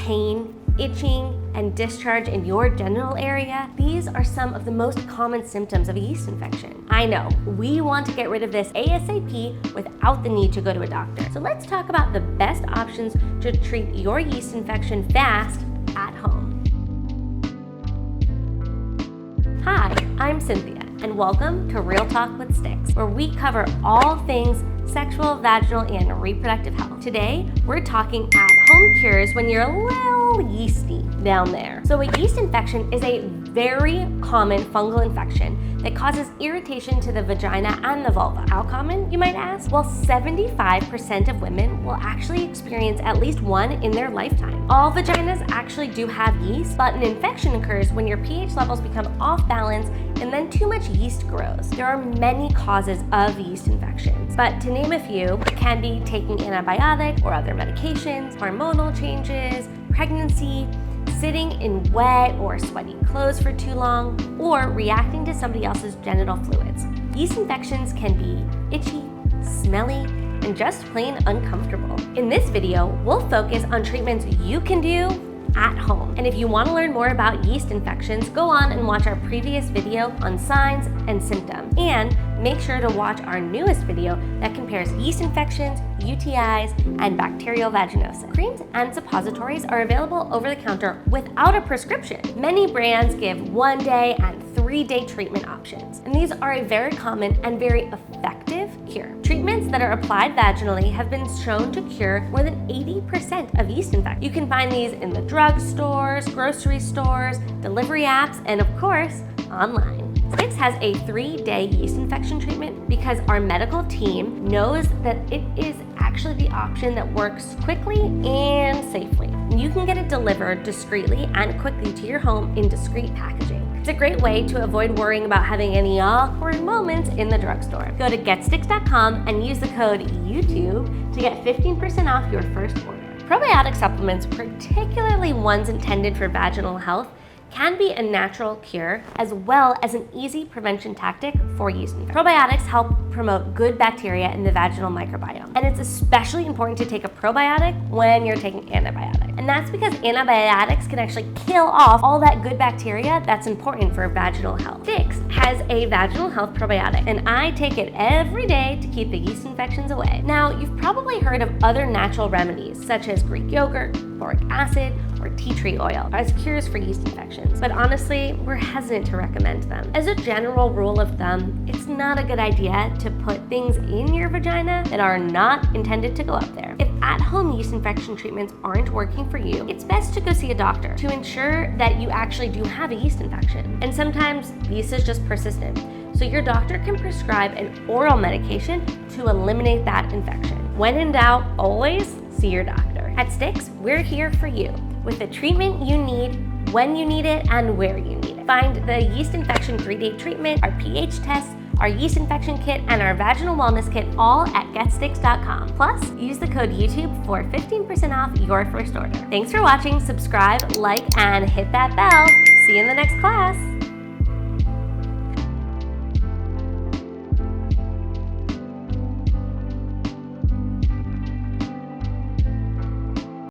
pain, itching, and discharge in your genital area, these are some of the most common symptoms of a yeast infection. I know, we want to get rid of this ASAP without the need to go to a doctor. So let's talk about the best options to treat your yeast infection fast at home. Hi, I'm Cynthia, and welcome to Real Talk with Stix, where we cover all things sexual, vaginal, and reproductive health. Today, we're talking at-home cures when you're a little yeasty down there. So a yeast infection is a very common fungal infection that causes irritation to the vagina and the vulva. How common, you might ask? Well, 75% of women will actually experience at least one in their lifetime. All vaginas actually do have yeast, but an infection occurs when your pH levels become off balance and then too much yeast grows. There are many causes of yeast infections, but to name a few, it can be taking antibiotic or other medications, hormonal changes, pregnancy, sitting in wet or sweaty clothes for too long, or reacting to somebody else's genital fluids. Yeast infections can be itchy, smelly, and just plain uncomfortable. In this video, we'll focus on treatments you can do at home. And if you want to learn more about yeast infections, go on and watch our previous video on signs and symptoms. And make sure to watch our newest video that compares yeast infections, UTIs, and bacterial vaginosis. Creams and suppositories are available over the counter without a prescription. Many brands give 1-day and 3-day treatment options, and these are a very common and very effective cure. Treatments that are applied vaginally have been shown to cure more than 80% of yeast infections. You can find these in the drugstores, grocery stores, delivery apps, and of course, online. Stix has a 3-day yeast infection treatment because our medical team knows that it is actually the option that works quickly and safely. You can get it delivered discreetly and quickly to your home in discreet packaging. It's a great way to avoid worrying about having any awkward moments in the drugstore. Go to getstix.com and use the code YouTube to get 15% off your first order. Probiotic supplements, particularly ones intended for vaginal health, can be a natural cure as well as an easy prevention tactic for yeast infections. Probiotics help promote good bacteria in the vaginal microbiome, and it's especially important to take a probiotic when you're taking antibiotics. And that's because antibiotics can actually kill off all that good bacteria that's important for vaginal health. Stix has a vaginal health probiotic, and I take it every day to keep the yeast infections away. Now, you've probably heard of other natural remedies such as Greek yogurt, boric acid, or tea tree oil as cures for yeast infections, but honestly, we're hesitant to recommend them. As a general rule of thumb, it's not a good idea to put things in your vagina that are not intended to go up there. If at-home yeast infection treatments aren't working for you, it's best to go see a doctor to ensure that you actually do have a yeast infection. And sometimes yeast is just persistent, so your doctor can prescribe an oral medication to eliminate that infection. When in doubt, always see your doctor. At Stix, we're here for you with the treatment you need, when you need it, and where you need it. Find the yeast infection 3-day treatment, our pH test, our yeast infection kit, and our vaginal wellness kit all at getstix.com. Plus, use the code YouTube for 15% off your first order. Thanks for watching, subscribe, like, and hit that bell. See you in the next class.